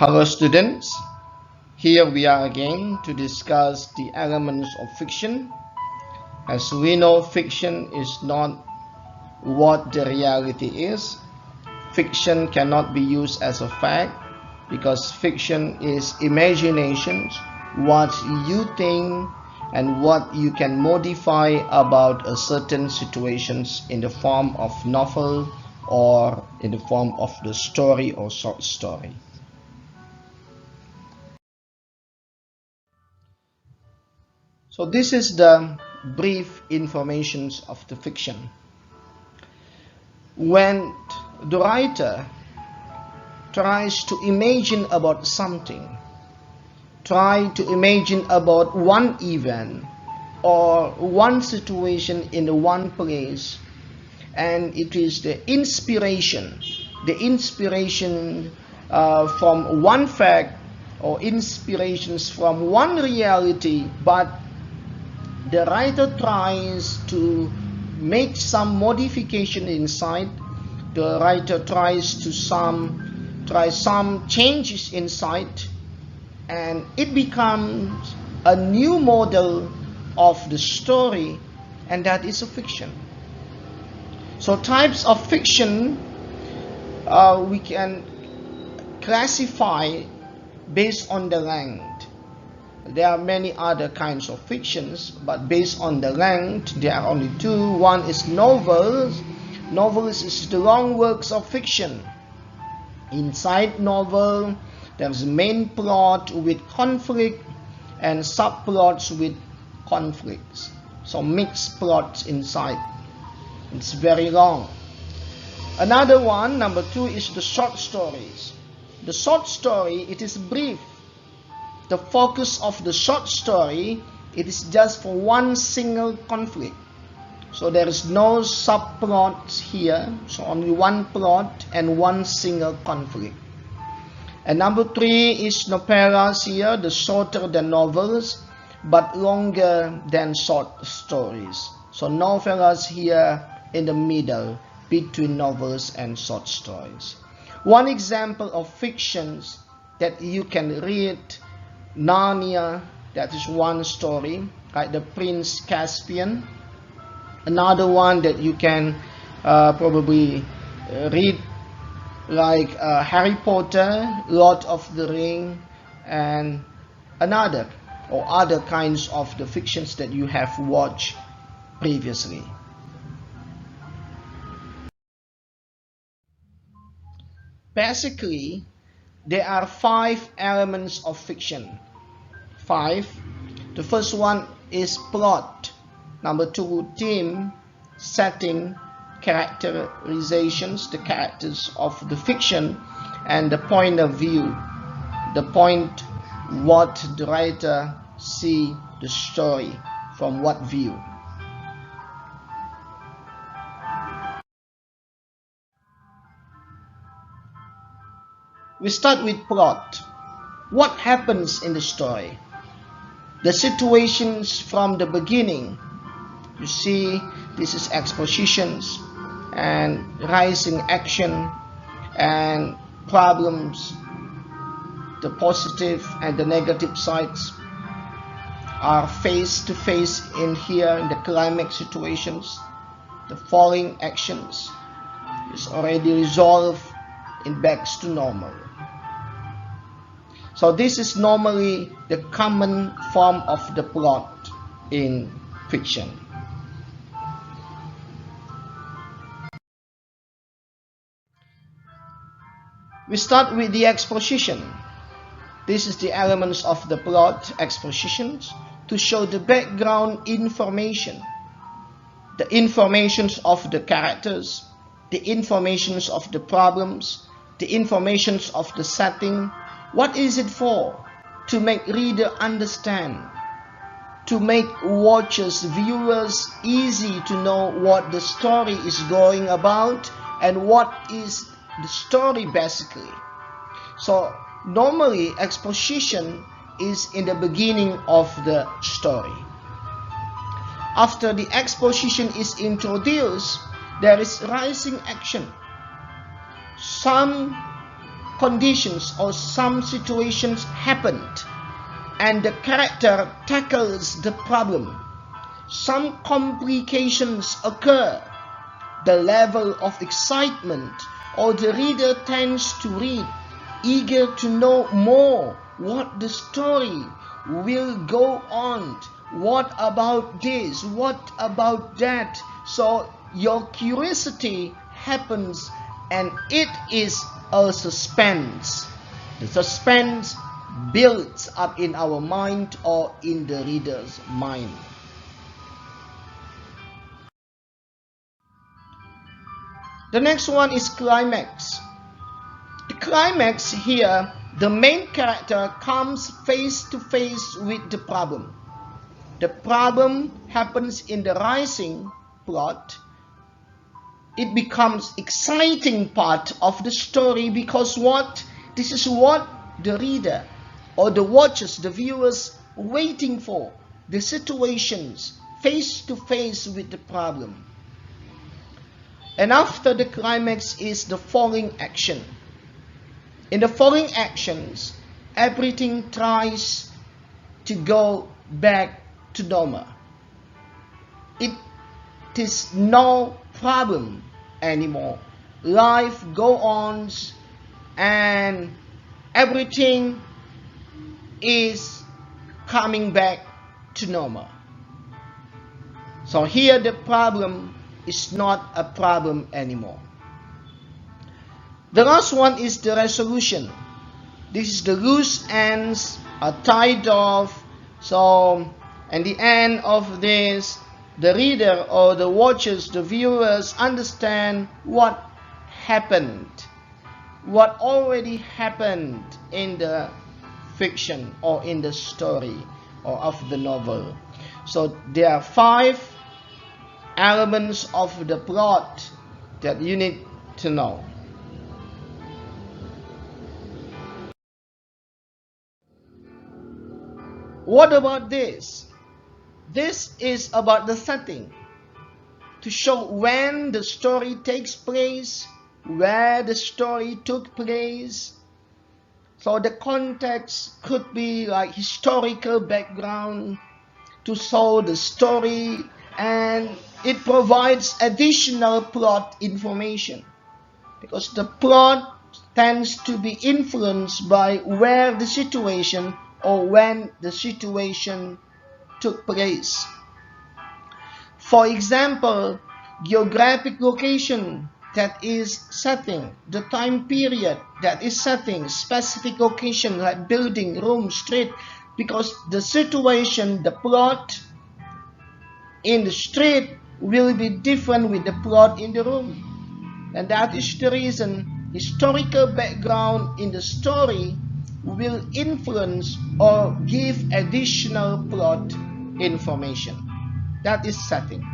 Hello students, here we are again to discuss the elements of fiction. As we know, fiction is not what the reality is. Fiction cannot be used as a fact because fiction is imaginations, what you think and what you can modify about a certain situations in the form of novel or in the form of the story or short story. So this is the brief informations of the fiction. When the writer tries to imagine about something, try to imagine about one event or one situation in one place, and it is the inspiration from one fact or inspirations from one reality, but the writer tries to make some modification inside. The writer tries some changes inside, and it becomes a new model of the story, and that is a fiction. So types of fiction we can classify based on the length. There are many other kinds of fictions, but based on the length, there are only two. One is novels. Novels is the long works of fiction. Inside novel, there's main plot with conflict and subplots with conflicts. So mixed plots inside. It's very long. Another one, number two, is the short stories. The short story, it is brief. The focus of the short story, it is just for one single conflict. So there is no subplot here, so only one plot and one single conflict. And number three is novellas here, the shorter than novels, but longer than short stories. So novellas here in the middle between novels and short stories. One example of fictions that you can read, Narnia, that is one story, like the Prince Caspian. Another one that you can probably read, like Harry Potter, Lord of the Ring, and another or other kinds of the fictions that you have watched previously. Basically, there are 5 elements of fiction. 5. The first one is plot. Number 2, theme, setting, characterizations, the characters of the fiction, and the point of view. The point, what the writer see the story from what view. We start with plot. What happens in the story? The situations from the beginning. You see, this is expositions and rising action and problems. The positive and the negative sides are face to face in here in the climax situations. The falling actions is already resolved in back to normal. So this is normally the common form of the plot in fiction. We start with the exposition. This is the elements of the plot, expositions, to show the background information. The informations of the characters, the informations of the problems, the informations of the setting. What is it for? To make reader understand, to make watchers, viewers easy to know what the story is going about and what is the story basically. So normally exposition is in the beginning of the story. After the exposition is introduced, there is rising action. Some conditions or some situations happened and the character tackles the problem. Some complications occur. The level of excitement or the reader tends to read, eager to know more. What the story will go on? What about this? What about that? So your curiosity happens and it is a suspense. The suspense builds up in our mind or in the reader's mind. The next one is climax. The climax here, the main character comes face to face with the problem. The problem happens in the rising plot. It becomes exciting part of the story because this is what the reader or the watchers, the viewers waiting for. The situations face to face with the problem. And after the climax is the falling action. In the falling actions, everything tries to go back to normal. It is no problem anymore. Life goes on and everything is coming back to normal. So here the problem is not a problem anymore. The last one is the resolution. This is the loose ends are tied off. So at the end of this, the reader or the watchers, the viewers understand what happened, what already happened in the fiction or in the story or of the novel. So there are 5 elements of the plot that you need to know. What about this? This is about the setting, to show when the story takes place, where the story took place. So the context could be like historical background to show the story, and it provides additional plot information because the plot tends to be influenced by where the situation or when the situation took place. For example, geographic location, that is setting, the time period, that is setting, specific location like building, room, street, because the situation, the plot in the street will be different with the plot in the room. And that is the reason historical background in the story will influence or give additional plot information. That is setting.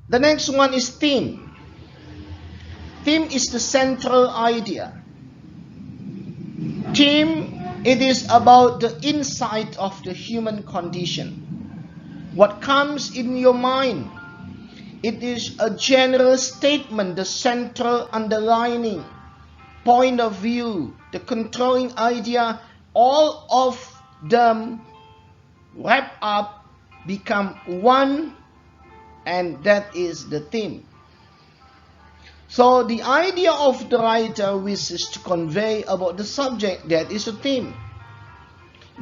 The next one is theme. Theme is the central idea. Theme, it is about the insight of the human condition. What comes in your mind? It is a general statement, the central underlining point of view, the controlling idea, all of them wrap up, become one, and that is the theme. So the idea of the writer wishes to convey about the subject, that is a theme.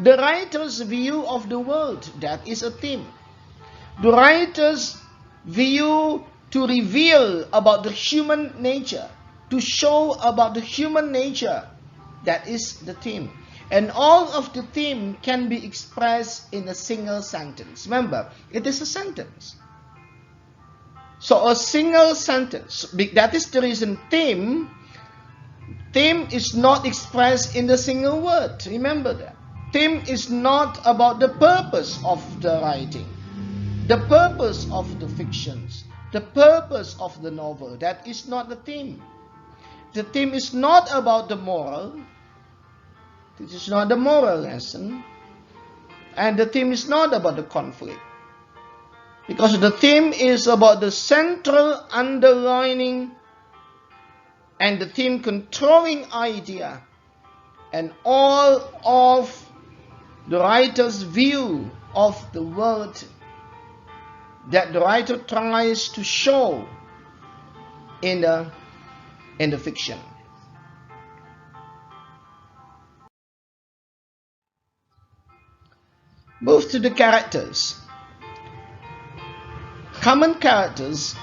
The writer's view of the world, that is a theme. The writer's view to reveal about the human nature, to show about the human nature, that is the theme. And all of the theme can be expressed in a single sentence. Remember, it is a sentence. So a single sentence, that is the reason theme is not expressed in the single word. Remember that. Theme is not about the purpose of the writing, the purpose of the fictions, the purpose of the novel. That is not the theme. The theme is not about the moral. This is not the moral lesson. And the theme is not about the conflict. Because the theme is about the central underlining and the theme controlling idea, and all of the writer's view of the world that the writer tries to show in the fiction. Move to the characters. Common characters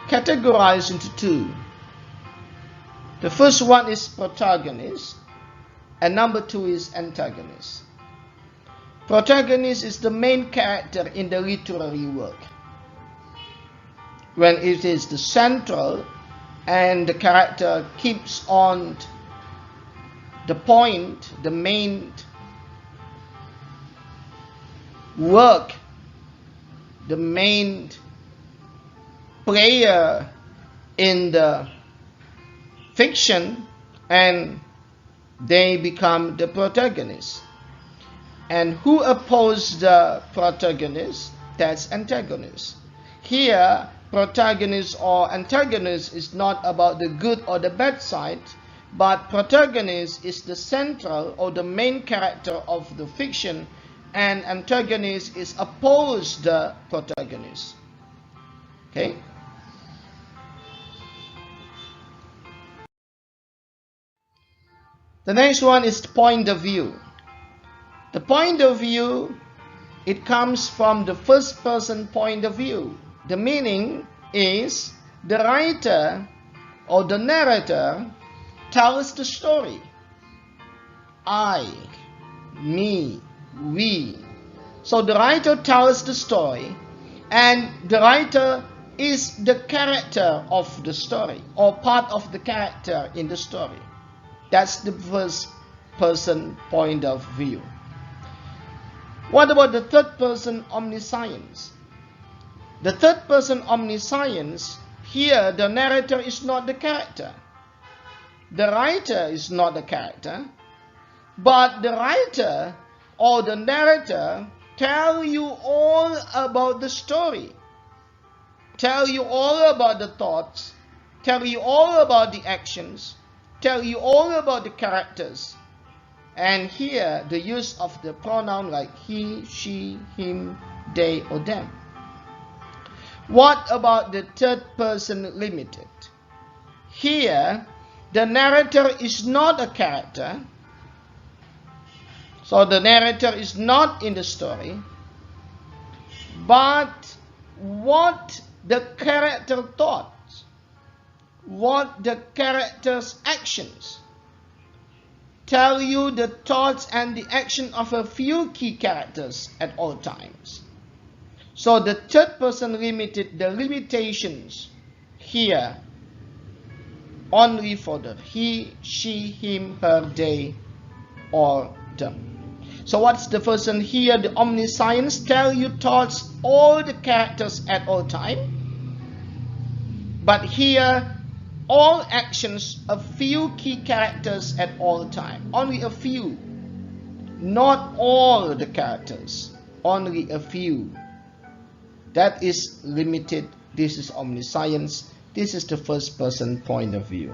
categorized into two. The first one is protagonist, and number two is antagonist. Protagonist is the main character in the literary work, when it is the central and the character keeps on the point, the main work, the main player in the fiction, and they become the protagonist. And who opposes the protagonist? That's antagonist. Here, protagonist or antagonist is not about the good or the bad side, but protagonist is the central or the main character of the fiction, and antagonist is opposed the protagonist. Okay? The next one is point of view. The point of view, it comes from the first person point of view. The meaning is the writer or the narrator tells the story. I, me, we. So the writer tells the story, and the writer is the character of the story, or part of the character in the story. That's the first person point of view. What about the third person omniscience? The third person omniscience, here the narrator is not the character. The writer is not the character, but the writer or the narrator tell you all about the story, tell you all about the thoughts, tell you all about the actions, tell you all about the characters. And here the use of the pronoun like he, she, him, they, or them. What about the third person limited? Here the narrator is not a character, so the narrator is not in the story, but what the character thought, what the character's actions, tell you the thoughts and the action of a few key characters at all times. So the third person limited the limitations here only for the he, she, him, her, they, or them. So what's the person here? The omniscience tell you thoughts all the characters at all time. But here all actions a few key characters at all time. Only a few. Not all the characters. Only a few. That is limited. This is omniscience. This is the first person point of view.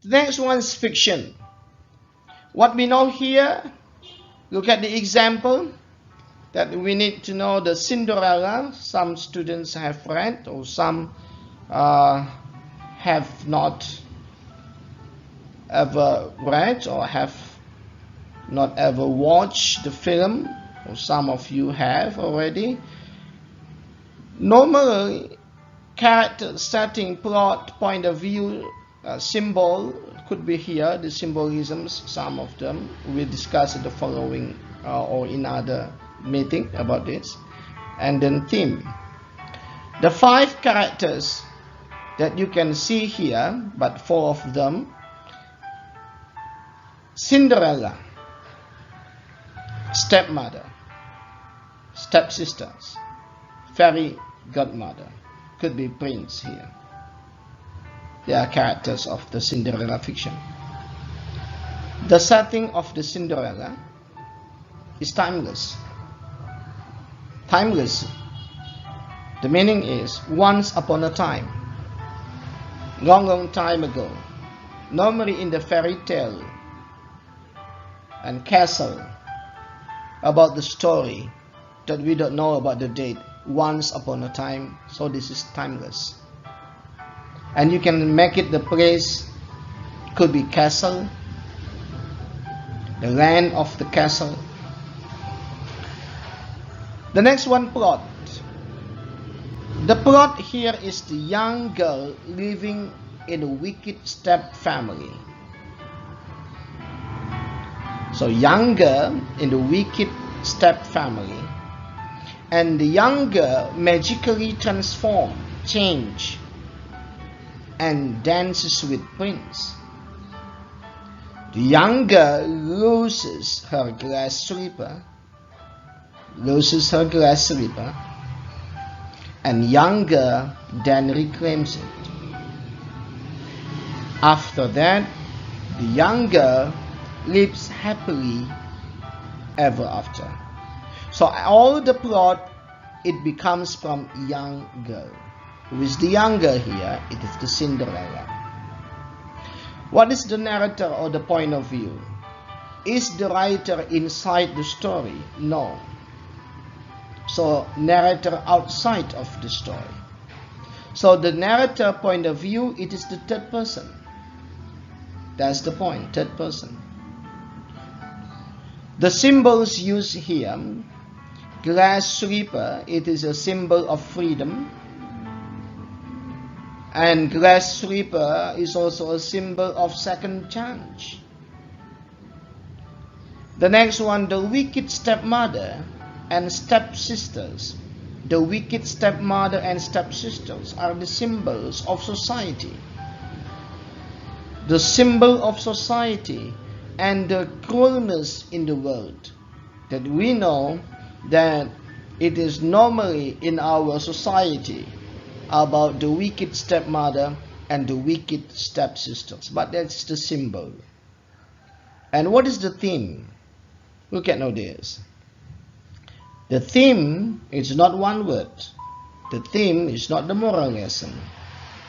The next one is fiction. What we know here, look at the example that we need to know the Cinderella. Some students have read, or some have not ever read or have not ever watched the film, or some of you have already. Normally, character, setting, plot, point of view, symbol could be here, the symbolisms, some of them. We'll discuss in the following or in other meeting about this. And then theme. The 5 characters that you can see here, but 4 of them: Cinderella, stepmother, stepsisters, fairy godmother, could be prince here. They are characters of the Cinderella fiction. The setting of the Cinderella, is timeless. Timeless. The meaning is once upon a time, long time ago. Normally in the fairy tale and castle about the story that we don't know about the date, once upon a time, so this is timeless. And you can make it the place, could be castle, the land of the castle. The next one, plot. The plot here is the young girl living in a wicked step family. So young girl in the wicked step family, and the young girl magically transforms, change, and dances with prince. The young girl loses her glass slipper, and young girl then reclaims it. After that, the young girl lives happily ever after. So all the plot, it becomes from young girl. Who is the young girl here? It is the Cinderella. What is the narrator or the point of view? Is the writer inside the story? No. So narrator outside of the story. So the narrator point of view, it is the third person. That's the point, third person. The symbols used here, glass slipper, it is a symbol of freedom. And glass slipper is also a symbol of second chance. The next one, the wicked stepmother and stepsisters. The wicked stepmother and stepsisters are the symbols of society. The symbol of society and the cruelness in the world, that we know that it is normally in our society about the wicked stepmother and the wicked stepsisters, but that's the symbol. And what is the theme? Look at now this. The theme is not one word. The theme is not the moral lesson.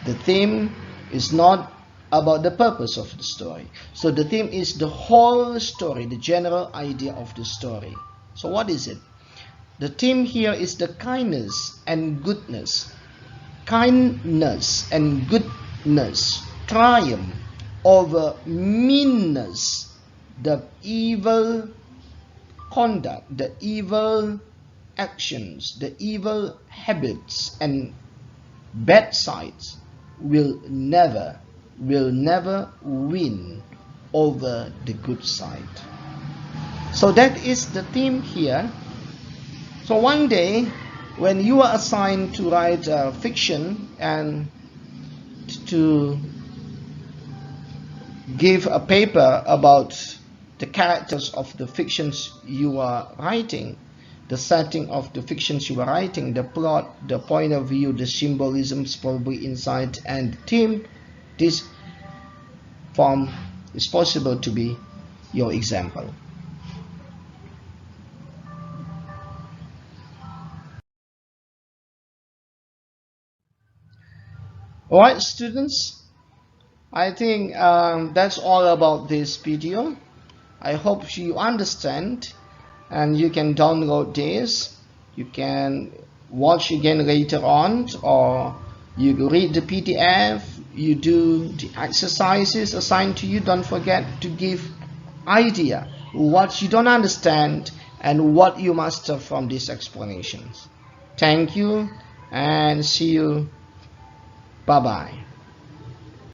The theme is not about the purpose of the story. So the theme is the whole story, the general idea of the story. So what is it? The theme here is the kindness and goodness. Kindness and goodness triumph over meanness, the evil conduct, the evil actions, the evil habits and bad sides will never win over the good side. So that is the theme here. So one day when you are assigned to write fiction and to give a paper about the characters of the fictions you are writing, the setting of the fictions you are writing, the plot, the point of view, the symbolisms probably inside, and the theme, this form is possible to be your example. Alright students, I think that's all about this video. I hope you understand, and you can download this. You can watch again later on, or you read the PDF, you do the exercises assigned to you. Don't forget to give idea what you don't understand and what you master from these explanations. Thank you and see you. Bye-bye.